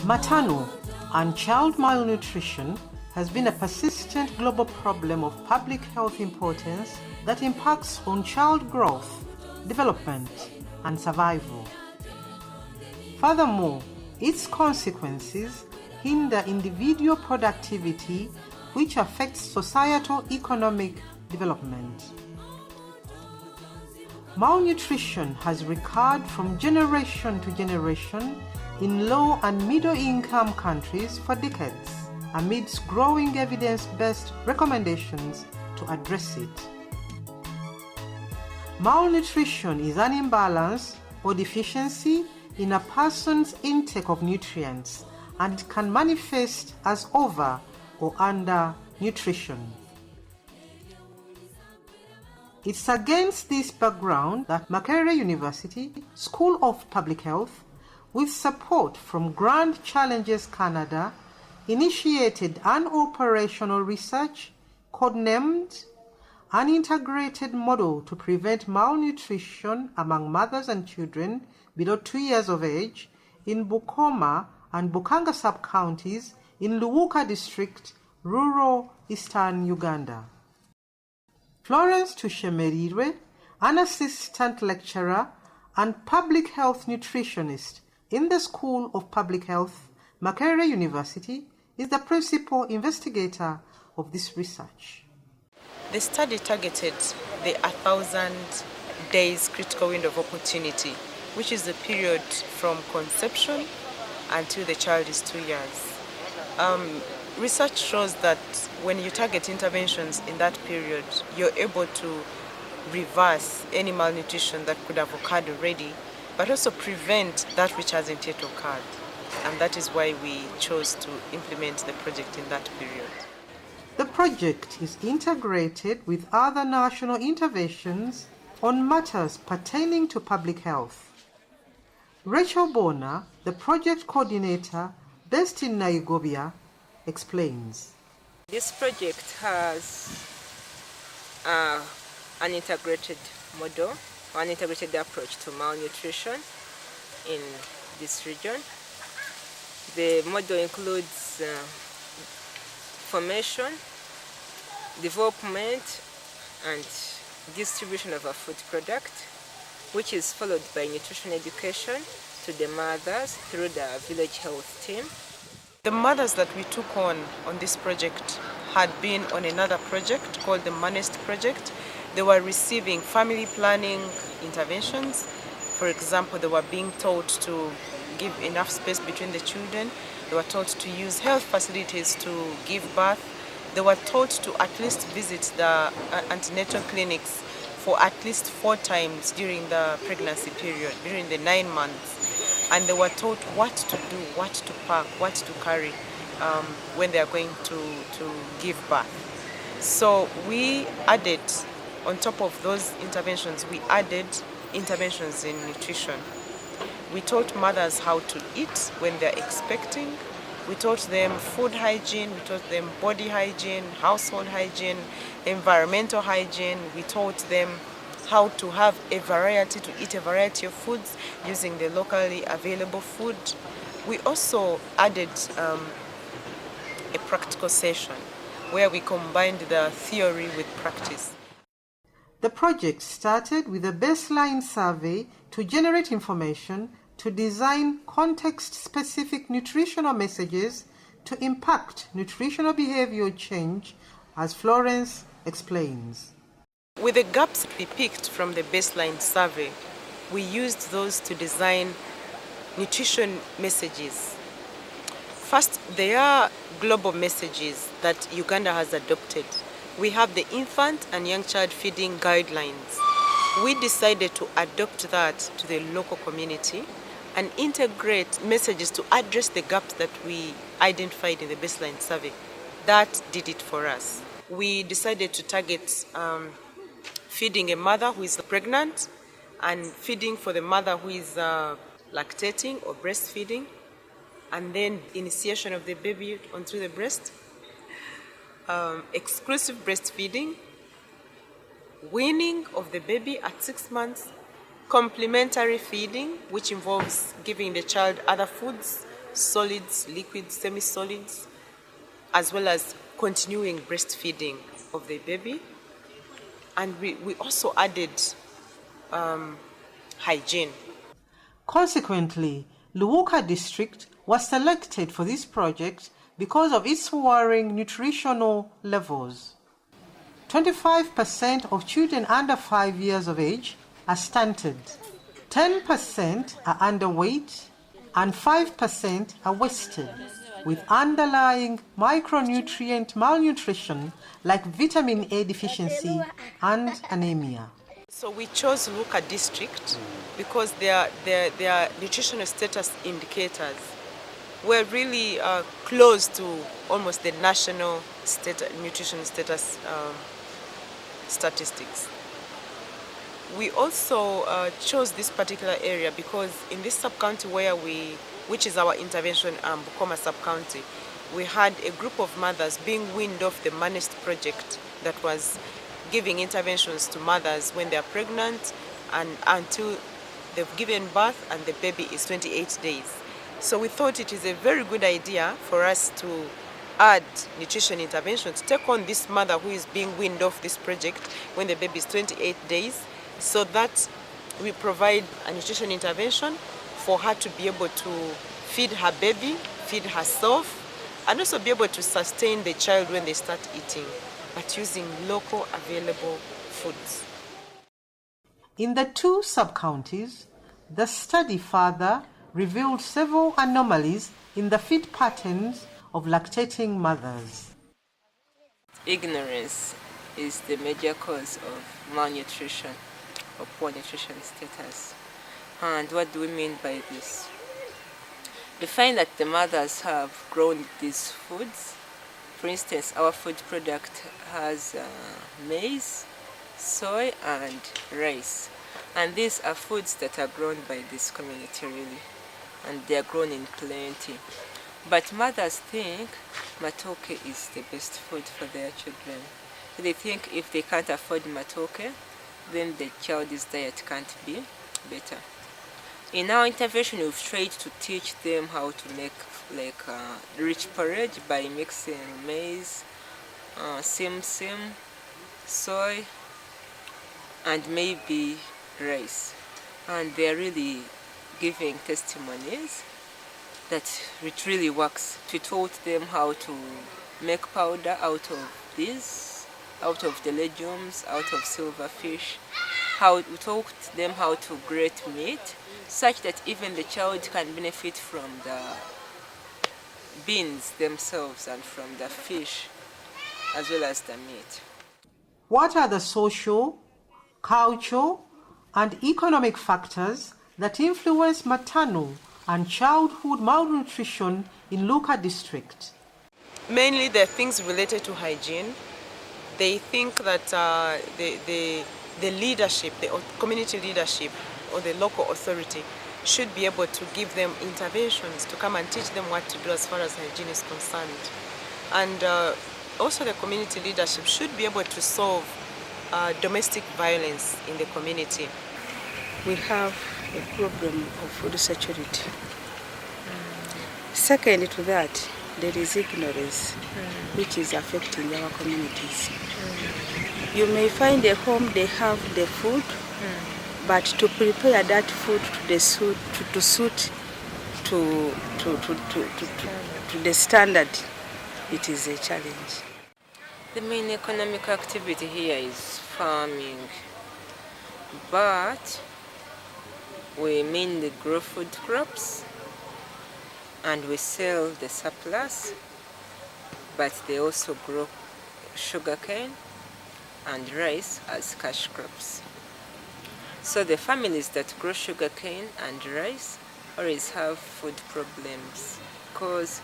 Maternal and child malnutrition has been a persistent global problem of public health importance that impacts on child growth, development, and survival. Furthermore, its consequences hinder individual productivity, which affects societal economic development. Malnutrition has recurred from generation to generation in low and middle-income countries for decades, amidst growing evidence-based recommendations to address it. Malnutrition is an imbalance or deficiency in a person's intake of nutrients, and it can manifest as over or undernutrition. It's against this background that Makerere University School of Public Health, with support from Grand Challenges Canada, initiated an operational research codenamed an integrated model to prevent malnutrition among mothers and children below 2 years of age in Bukoma and Bukanga sub-counties in Luuka District, rural Eastern Uganda. Florence Tushemerirwe, an assistant lecturer and public health nutritionist in the School of Public Health, Makerere University, is the principal investigator of this research. The study targeted the 1,000 days critical window of opportunity, which is the period from conception until the child is 2 years. Research shows that when you target interventions in that period, you're able to reverse any malnutrition that could have occurred already, but also prevent that which hasn't yet occurred. And that is why we chose to implement the project in that period. The project is integrated with other national interventions on matters pertaining to public health. Rachel Bonner, the project coordinator based in Naigobia, explains. This project has an integrated model, an integrated approach to malnutrition in this region. The model includes formation, development, and distribution of a food product, which is followed by nutrition education to the mothers through the village health team. The mothers that we took on this project had been on another project called the Manest project. They were receiving family planning interventions. For example, they were being taught to give enough space between the children. They were taught to use health facilities to give birth. They were taught to at least visit the antenatal clinics for at least 4 times during the pregnancy period, during the 9 months. And they were taught what to do, what to pack, what to carry when they are going to give birth. So we added, on top of those interventions, we added interventions in nutrition. We taught mothers how to eat when they're expecting. We taught them food hygiene, we taught them body hygiene, household hygiene, environmental hygiene. We taught them how to have a variety, to eat a variety of foods using the locally available food. We also added a practical session where we combined the theory with practice. The project started with a baseline survey to generate information to design context-specific nutritional messages to impact nutritional behavioral change, as Florence explains. With the gaps we picked from the baseline survey, we used those to design nutrition messages. First, there are global messages that Uganda has adopted. We have the infant and young child feeding guidelines. We decided to adopt that to the local community and integrate messages to address the gaps that we identified in the baseline survey. That did it for us. We decided to target feeding a mother who is pregnant and feeding for the mother who is lactating or breastfeeding, and then initiation of the baby onto the breast, exclusive breastfeeding, weaning of the baby at 6 months, complementary feeding, which involves giving the child other foods solids, liquids, semi-solids, as well as continuing breastfeeding of the baby. And we also added hygiene. Consequently, Luuka District was selected for this project because of its worrying nutritional levels. 25% of children under 5 years of age are stunted, 10% are underweight, and 5% are wasted, with underlying micronutrient malnutrition like vitamin A deficiency and anemia. So we chose Luuka District because their nutritional status indicators were really close to almost the national nutrition status statistics. We also chose this particular area because in this sub-county which is our intervention, Bukoma sub-county, we had a group of mothers being weaned off the MANEST project that was giving interventions to mothers when they are pregnant and until they've given birth and the baby is 28 days. So we thought it is a very good idea for us to add nutrition intervention to take on this mother who is being weaned off this project when the baby is 28 days, so that we provide a nutrition intervention for her to be able to feed her baby, feed herself, and also be able to sustain the child when they start eating, but using local available foods. In the two sub-counties, the study further revealed several anomalies in the feed patterns of lactating mothers. Ignorance is the major cause of malnutrition or poor nutrition status. And what do we mean by this? We find that the mothers have grown these foods. For instance, our food product has maize, soy, and rice. And these are foods that are grown by this community really, and they are grown in plenty. But mothers think matoke is the best food for their children. They think if they can't afford matoke, then the child's diet can't be better. In our intervention, we've tried to teach them how to make rich porridge by mixing maize, sim, soy, and maybe rice. And they're really giving testimonies that it really works. We taught them how to make powder out of this, out of the legumes, out of silverfish. We taught them how to grate meat, such that even the child can benefit from the beans themselves and from the fish, as well as the meat. What are the social, cultural, and economic factors that influence maternal and childhood malnutrition in Luuka District? Mainly the things related to hygiene. They think that the leadership, the community leadership or the local authority should be able to give them interventions to come and teach them what to do as far as hygiene is concerned. And also the community leadership should be able to solve domestic violence in the community. We have a problem of food security. Second to that, there is ignorance, which is affecting our communities. You may find a home, they have the food, but to prepare that food to suit the standard, it is a challenge. The main economic activity here is farming, but we mainly grow food crops and we sell the surplus, but they also grow sugarcane and rice as cash crops. So the families that grow sugarcane and rice always have food problems because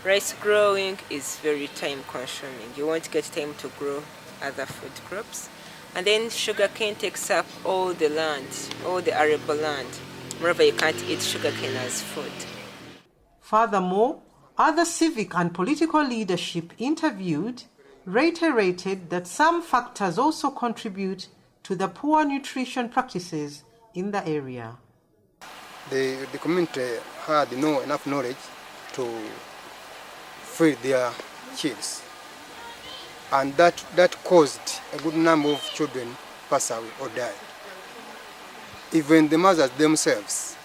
rice growing is very time consuming. You won't get time to grow other food crops. And then sugarcane takes up all the land, all the arable land. Moreover, you can't eat sugarcane as food. Furthermore, other civic and political leadership interviewed reiterated that some factors also contribute to the poor nutrition practices in the area. The community had no enough knowledge to feed their kids. And that caused a good number of children pass away or die. Even the mothers themselves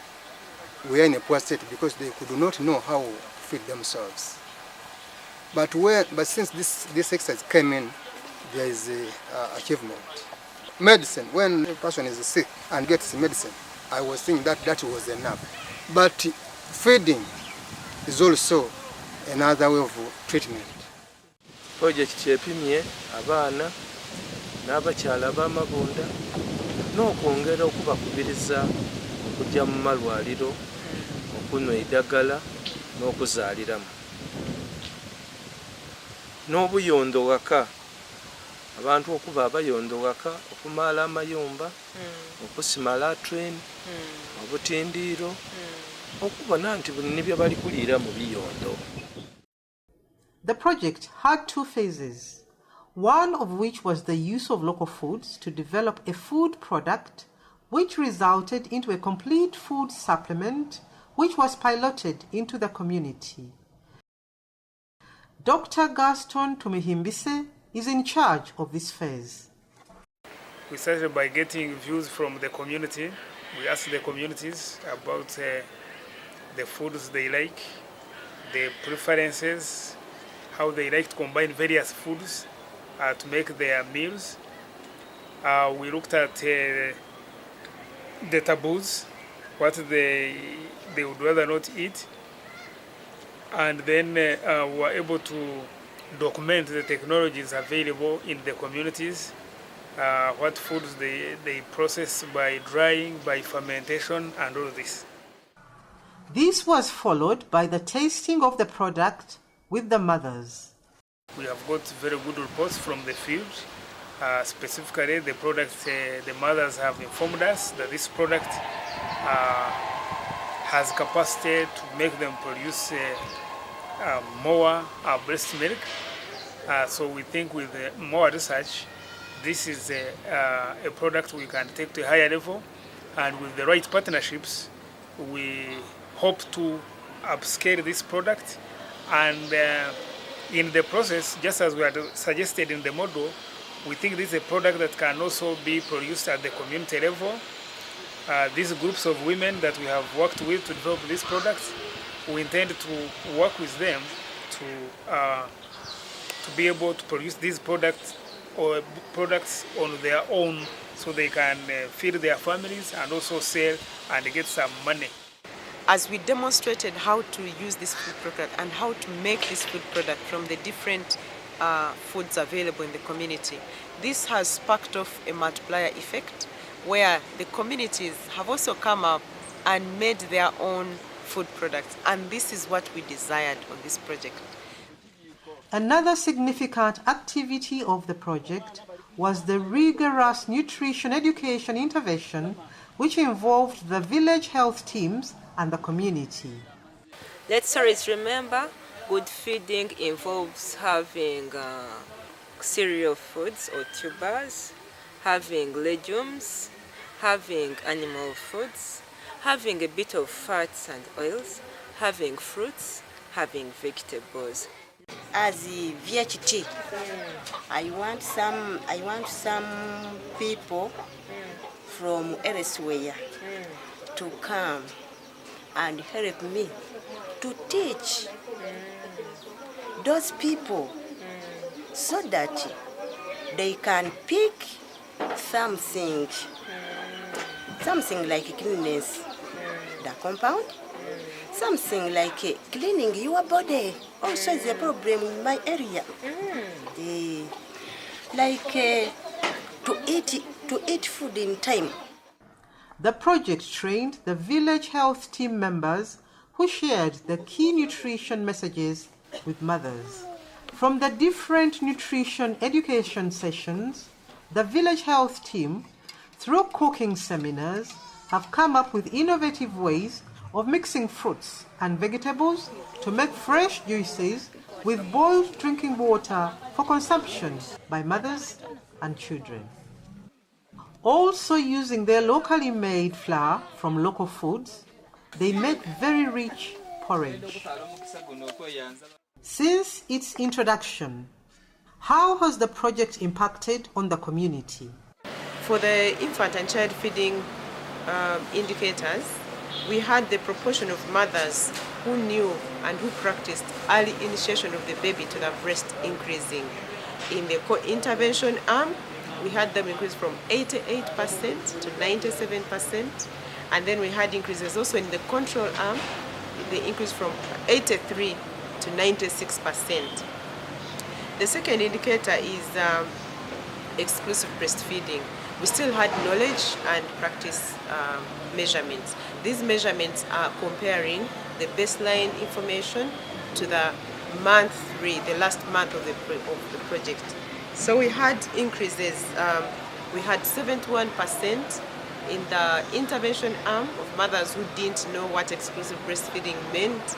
were in a poor state because they could not know how to feed themselves. But since this exercise came in, there is an achievement. Medicine, when a person is sick and gets medicine, I was thinking that was enough. But feeding is also another way of treatment. Project epimye abaana n'abakyala b'amabunda n'okwongera okubakubiriza okujja mu malwaliro okunywa eddagala n'okuzaaliramu n'obuyondo waka abantu okuba abayondo waka okumaala amayumba okusima latrine obutindiiro okubona nti buli bye bali kuliira mu biyondo. The project had two phases, one of which was the use of local foods to develop a food product which resulted into a complete food supplement which was piloted into the community. Dr. Gaston Tumihimbise is in charge of this phase. We started by getting views from the community. We asked the communities about the foods they like, the preferences, how they like to combine various foods to make their meals. We looked at the taboos, what they would rather not eat, and then we were able to document the technologies available in the communities, what foods they process by drying, by fermentation, and all this. This was followed by the tasting of the product with the mothers. We have got very good reports from the field. Specifically, the product, the mothers have informed us that this product has capacity to make them produce more breast milk. So we think with more research, this is a product we can take to a higher level, and with the right partnerships, we hope to upscale this product. And in the process, just as we had suggested in the model, we think this is a product that can also be produced at the community level. These groups of women that we have worked with to develop these products, we intend to work with them to be able to produce these products or products on their own so they can feed their families and also sell and get some money. As we demonstrated how to use this food product and how to make this food product from the different foods available in the community, this has sparked off a multiplier effect where the communities have also come up and made their own food products, and this is what we desired on this project. Another significant activity of the project was the rigorous nutrition education intervention which involved the village health teams and the community. Let's always remember, good feeding involves having cereal foods or tubers, having legumes, having animal foods, having a bit of fats and oils, having fruits, having vegetables. As a VHT, I want some people from elsewhere to come and help me to teach those people so that they can pick something like cleanliness, the compound, something like cleaning your body. Also is a problem in my area. To eat food in time. The project trained the village health team members who shared the key nutrition messages with mothers. From the different nutrition education sessions, the village health team, through cooking seminars, have come up with innovative ways of mixing fruits and vegetables to make fresh juices with boiled drinking water for consumption by mothers and children. Also using their locally made flour from local foods, they make very rich porridge. Since its introduction, how has the project impacted on the community? For the infant and child feeding indicators, we had the proportion of mothers who knew and who practiced early initiation of the baby to the breast increasing. In the intervention arm, we had them increase from 88% to 97%, and then we had increases also in the control arm. They increased from 83 to 96%. The second indicator is exclusive breastfeeding. We still had knowledge and practice measurements. These measurements are comparing the baseline information to the month 3, the last month of the project. So we had increases. We had 71% in the intervention arm of mothers who didn't know what exclusive breastfeeding meant,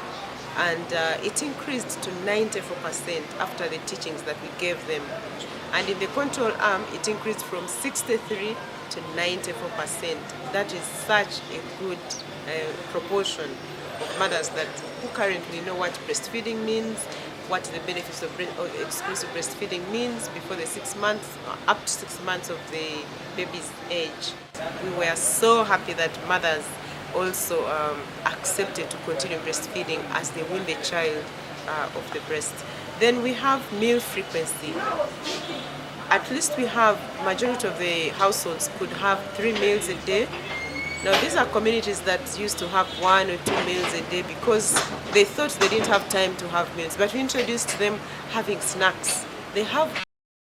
and it increased to 94% after the teachings that we gave them. And in the control arm, it increased from 63 to 94%. That is such a good proportion of mothers who currently know what breastfeeding means, what the benefits of exclusive breastfeeding means before the 6 months, up to 6 months of the baby's age. We were so happy that mothers also accepted to continue breastfeeding as they wean the child of the breast. Then we have meal frequency. At least we have, majority of the households could have 3 meals a day. Now these are communities that used to have 1 or 2 meals a day because they thought they didn't have time to have meals, but we introduced them having snacks. They have